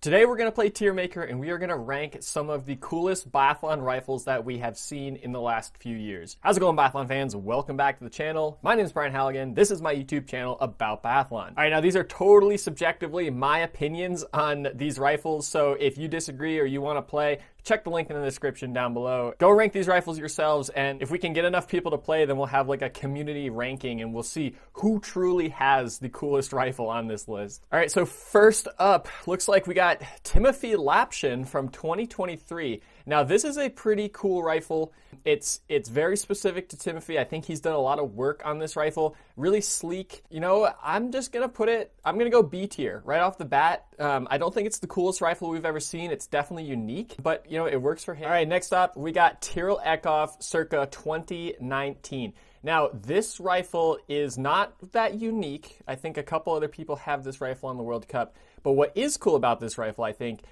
Today we're going to play Tiermaker and we are going to rank some of the coolest biathlon rifles that we have seen in the last few years. How's it going, biathlon fans? Welcome back to the channel. My name is Brian Halligan. This is my YouTube channel about biathlon. Alright, now these are totally subjectively my opinions on these rifles, so if you disagree or you want to play, check the link in the description down below. Go rank these rifles yourselves, and if we can get enough people to play, then we'll have like a community ranking and we'll see who truly has the coolest rifle on this list. Alright, so first up, looks like we got Timothy Lapson from 2023. Now this is a pretty cool rifle. It's very specific to Timothy. I think he's done a lot of work on this rifle. Really sleek. You know, I'm gonna go B tier right off the bat. I don't think it's the coolest rifle we've ever seen. It's definitely unique, but you know, it works for him. All right, next up, we got Tyrrell ekov circa 2019. Now, this rifle is not that unique. I think a couple other people have this rifle on the World Cup, but what is cool about this rifle, I think,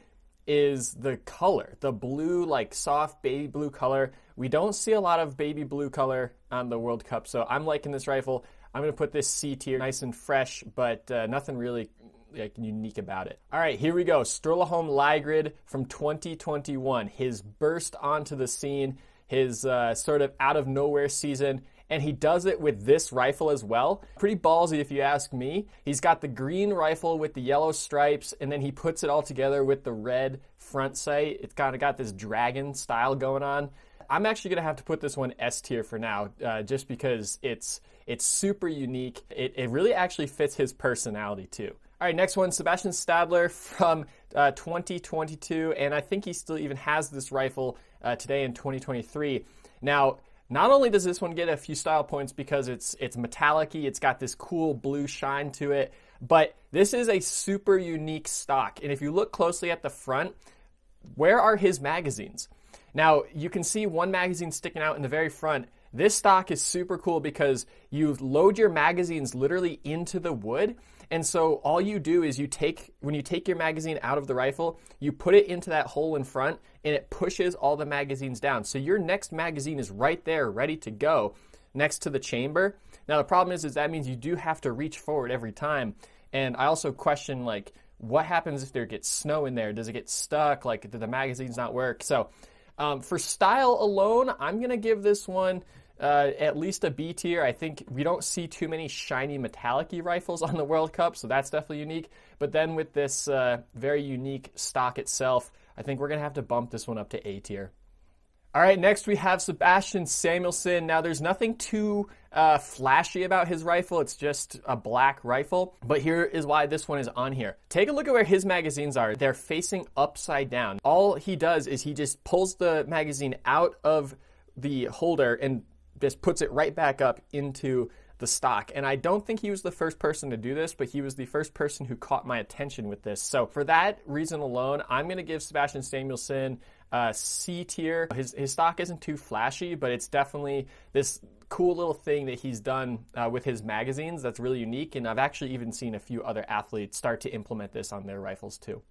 is the color, the blue, like soft baby blue color. We don't see a lot of baby blue color on the World Cup, so I'm liking this rifle. I'm gonna put this C tier, nice and fresh, but nothing really like unique about it. All right, here we go. Homeliger from 2021. His burst onto the scene, his sort of out of nowhere season. And he does it with this rifle as well. Pretty ballsy if you ask me. He's got the green rifle with the yellow stripes, and then he puts it all together with the red front sight. It's kind of got this dragon style going on. I'm actually gonna have to put this one S tier for now, just because it's super unique. It really actually fits his personality too. All right, next one, Sebastian Stadler from 2022, and I think he still even has this rifle today in 2023. Now, not only does this one get a few style points because it's metallic-y, it's got this cool blue shine to it, but this is a super unique stock. And if you look closely at the front, where are his magazines? Now, you can see one magazine sticking out in the very front. This stock is super cool because you load your magazines literally into the wood. And so all you do is when you take your magazine out of the rifle, you put it into that hole in front and it pushes all the magazines down. So your next magazine is right there, ready to go next to the chamber. Now the problem is that means you do have to reach forward every time. And I also question, like, what happens if there gets snow in there? Does it get stuck? Like, do the magazines not work? So for style alone, I'm gonna give this one at least a B tier. I think we don't see too many shiny metallic-y rifles on the World Cup, so that's definitely unique. But then with this very unique stock itself, I think we're going to have to bump this one up to A tier. All right, next we have Sebastian Samuelson. Now, there's nothing too flashy about his rifle. It's just a black rifle. But here is why this one is on here. Take a look at where his magazines are. They're facing upside down. All he does is he just pulls the magazine out of the holder and just puts it right back up into the stock. And I don't think he was the first person to do this, but he was the first person who caught my attention with this. So for that reason alone, I'm going to give Sebastian Samuelson C tier. His stock isn't too flashy, but it's definitely this cool little thing that he's done with his magazines that's really unique. And I've actually even seen a few other athletes start to implement this on their rifles too.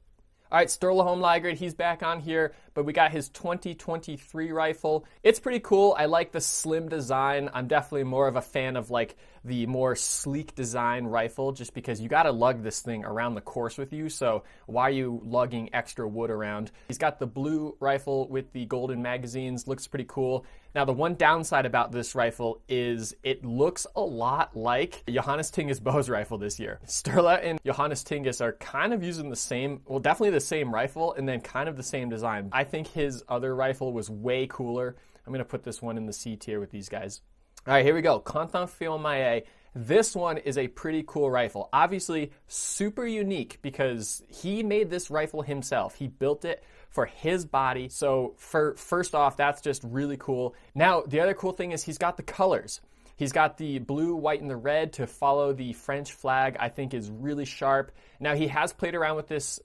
All right, Homeliger, he's back on here, but we got his 2023 rifle. It's pretty cool. I like the slim design. I'm definitely more of a fan of like the more sleek design rifle, just because you got to lug this thing around the course with you. So why are you lugging extra wood around? He's got the blue rifle with the golden magazines. Looks pretty cool. Now, the one downside about this rifle is it looks a lot like Johannes Tingus Beau's rifle this year. Sturla and Johannes Tingus are kind of using the same, well, definitely the same rifle and then kind of the same design. I think his other rifle was way cooler. I'm going to put this one in the C tier with these guys. All right, here we go. Contiomaye. This one is a pretty cool rifle. Obviously, super unique because he made this rifle himself. He built it for his body. So first off, that's just really cool. Now, the other cool thing is he's got the colors. He's got the blue, white, and the red to follow the French flag. I think is really sharp. Now, he has played around with this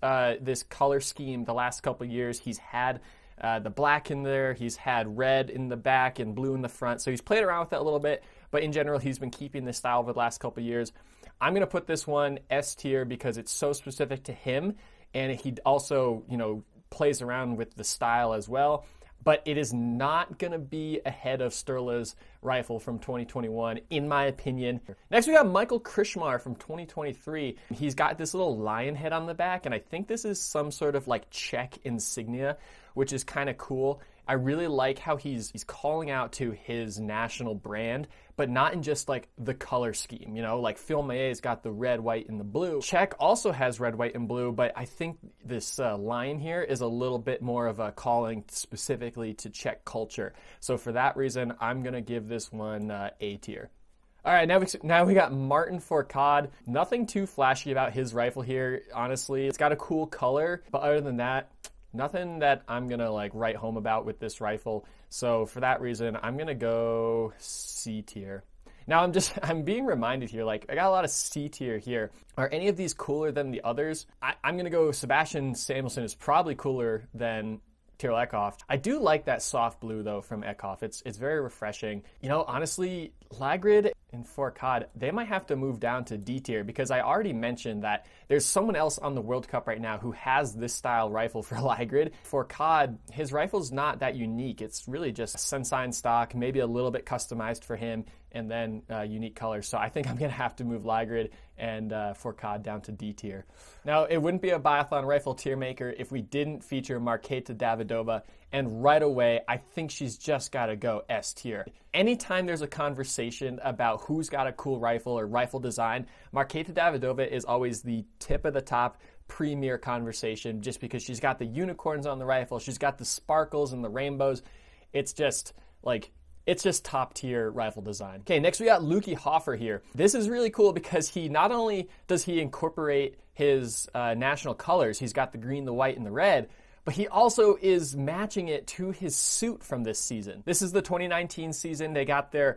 color scheme the last couple of years. He's had the black in there, he's had red in the back and blue in the front. So he's played around with that a little bit, but in general, he's been keeping this style over the last couple of years. I'm going to put this one S tier because it's so specific to him, and he also, you know, plays around with the style as well. but it is not going to be ahead of Sturla's rifle from 2021, in my opinion. Next, we got Michael Krossmeyer from 2023. He's got this little lion head on the back, and I think this is some sort of like Czech insignia, which is kind of cool. I really like how he's calling out to his national brand, but not in just like the color scheme, you know, like Filmaye's got the red, white, and the blue. Czech also has red, white, and blue, but I think this lion here is a little bit more of a calling specifically to Czech culture. So for that reason, I'm gonna give this one A tier. All right, now we got Martin Fourcade. Nothing too flashy about his rifle here, honestly. It's got a cool color, but other than that, nothing that I'm gonna like write home about with this rifle. So for that reason, I'm gonna go C tier. Now I'm being reminded here, like I got a lot of C tier here. Are any of these cooler than the others? I'm gonna go Sebastian Samuelson is probably cooler than Tyrrell ekov. I do like that soft blue though from ekov. It's very refreshing. You know, honestly, Lagrid and Fourcade, they might have to move down to D tier because I already mentioned that there's someone else on the World Cup right now who has this style rifle for Lagrid. Fourcade, his rifle's not that unique. It's really just Sunshine stock, maybe a little bit customized for him, and then unique colors. So I think I'm gonna have to move Lagrid and Fourcade down to D tier. Now, it wouldn't be a Biathlon rifle Tiermaker if we didn't feature Markéta Davidová, and right away, I think she's just gotta go S tier. Anytime there's a conversation about who's got a cool rifle or rifle design, Markéta Davidová is always the tip of the top premier conversation just because she's got the unicorns on the rifle, she's got the sparkles and the rainbows. It's just top tier rifle design. Okay, next we got Luki Hofer here. This is really cool because he not only does he incorporate his national colors, he's got the green, the white, and the red, but he also is matching it to his suit from this season. This is the 2019 season. They got their,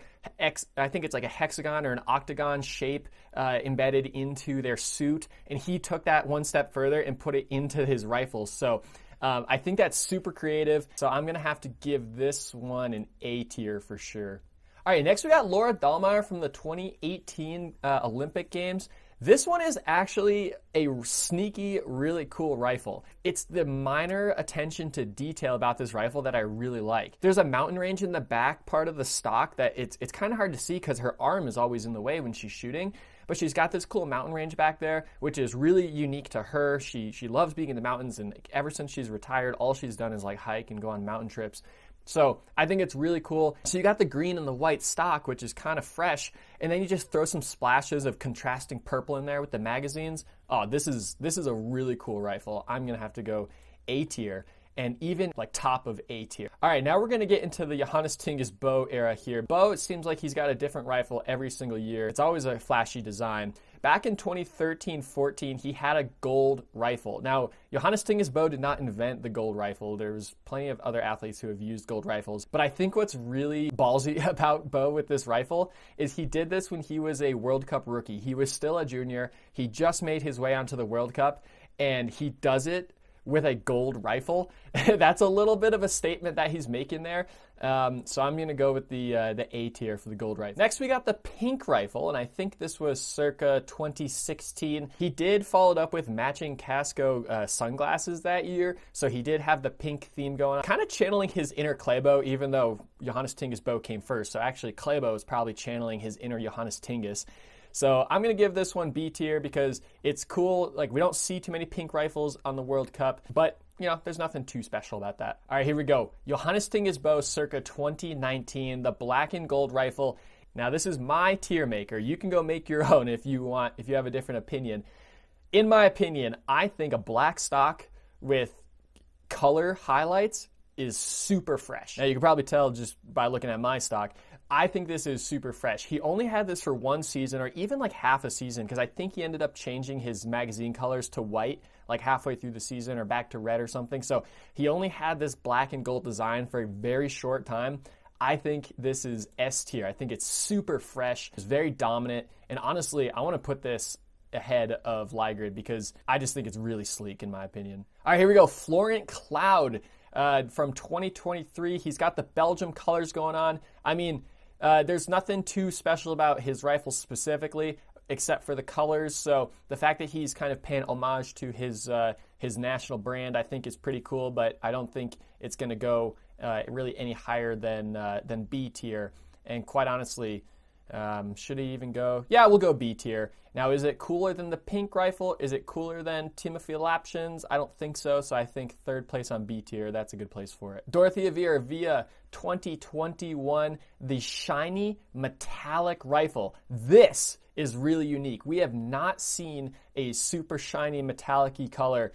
I think it's like a hexagon or an octagon shape embedded into their suit, and he took that one step further and put it into his rifle. So I think that's super creative. So I'm gonna have to give this one an A tier for sure. All right, next we got Laura Dahlmeier from the 2018 Olympic Games. This one is actually a sneaky, really cool rifle. It's the minor attention to detail about this rifle that I really like. There's a mountain range in the back part of the stock that it's kind of hard to see because her arm is always in the way when she's shooting, but she's got this cool mountain range back there, which is really unique to her. She loves being in the mountains, and ever since she's retired, all she's done is like hike and go on mountain trips. So I think it's really cool. So you got the green and the white stock, which is kind of fresh, and then you just throw some splashes of contrasting purple in there with the magazines. Oh, this is a really cool rifle. I'm gonna have to go A tier, and even like top of A tier. All right, now we're gonna get into the Johannes Tingus Beau era here. Beau, it seems like he's got a different rifle every single year. It's always a flashy design. Back in 2013-14, he had a gold rifle. Now, Johannes Tingus Beau did not invent the gold rifle. There's plenty of other athletes who have used gold rifles. But I think what's really ballsy about Beau with this rifle is he did this when he was a World Cup rookie. He was still a junior. He just made his way onto the World Cup, and he does it with a gold rifle. That's a little bit of a statement that he's making there. So I'm gonna go with the A tier for the gold rifle. Next we got the pink rifle, and I think this was circa 2016. He did follow it up with matching Casco sunglasses that year, so he did have the pink theme going on. Kind of channeling his inner Klæbo, even though Johannes Tingus Beau came first, so actually Klæbo is probably channeling his inner Johannes Tingus. So I'm going to give this one B tier because it's cool. Like, we don't see too many pink rifles on the World Cup, but, you know, there's nothing too special about that. All right, here we go. Johannes Tingus Beau circa 2019, the black and gold rifle. Now, this is my Tiermaker. You can go make your own if you want, if you have a different opinion. In my opinion, I think a black stock with color highlights is super fresh. Now, you can probably tell just by looking at my stock. I think this is super fresh. He only had this for one season or even like half a season because I think he ended up changing his magazine colors to white like halfway through the season or back to red or something. So he only had this black and gold design for a very short time. I think this is S tier. I think it's super fresh. It's very dominant. And honestly, I want to put this ahead of Lagrid because I just think it's really sleek in my opinion. All right, here we go. Florence Cloud from 2023. He's got the Belgium colors going on. I mean, there's nothing too special about his rifle specifically, except for the colors. So the fact that he's kind of paying homage to his national brand, I think is pretty cool. But I don't think it's going to go really any higher than B tier. And quite honestly, should he even go? Yeah, we'll go B tier. Now, is it cooler than the pink rifle? Is it cooler than Tiermaker lapsons? I don't think so, so I think third place on B tier, that's a good place for it. Dorothea VR 2021, the shiny metallic rifle. This is really unique. We have not seen a super shiny metallic-y color.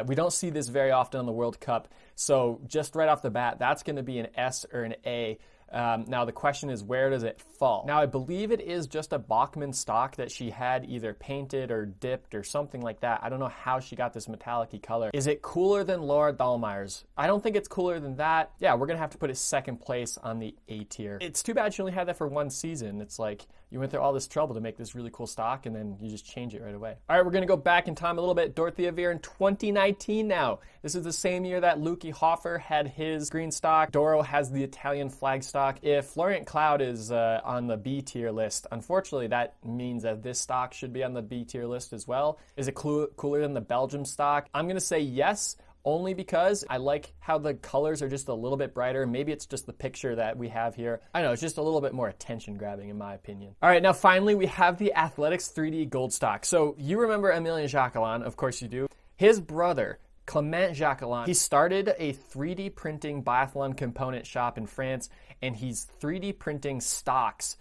We don't see this very often on the World Cup, so just right off the bat, that's going to be an S or an A. Now the question is, where does it fall? Now I believe it is just a Bachmann stock that she had either painted or dipped or something like that. I don't know how she got this metallic-y color. Is it cooler than Laura Dahlmeier's? I don't think it's cooler than that. Yeah, we're gonna have to put it second place on the A tier. It's too bad she only had that for one season. It's like you went through all this trouble to make this really cool stock and then you just change it right away. All right, we're gonna go back in time a little bit. Dorothea VR in 2019 now. This is the same year that Luki Hofer had his green stock. Doro has the Italian flag stock. If Florence Cloud is on the B tier list, unfortunately that means that this stock should be on the B tier list as well. Is it cooler than the Belgium stock? I'm gonna say yes, only because I like how the colors are just a little bit brighter. Maybe it's just the picture that we have here. I know, it's just a little bit more attention grabbing in my opinion. All right, now finally we have the Athletics 3D gold stock. So you remember Emilien Jacquelin, of course you do. His brother, Clement Jacquelin, he started a 3D printing biathlon component shop in France, and he's 3D printing stocks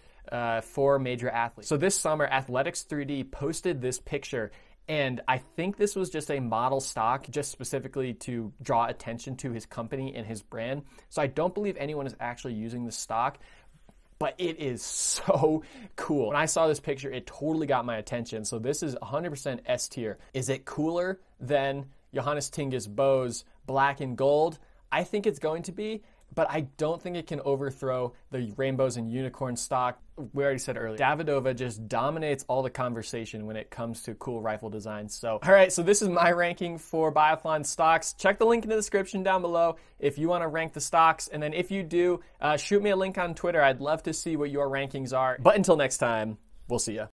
for major athletes. So this summer, Athletics 3D posted this picture, and I think this was just a model stock just specifically to draw attention to his company and his brand. So I don't believe anyone is actually using the stock, but it is so cool. When I saw this picture, it totally got my attention. So this is 100% S tier. Is it cooler than Johannes Tingus Beau's black and gold? I think it's going to be, but I don't think it can overthrow the rainbows and unicorn stock. We already said earlier, Davidova just dominates all the conversation when it comes to cool rifle designs. So, all right, so this is my ranking for Biathlon stocks. Check the link in the description down below if you want to rank the stocks. And then if you do, shoot me a link on Twitter. I'd love to see what your rankings are. But until next time, we'll see ya.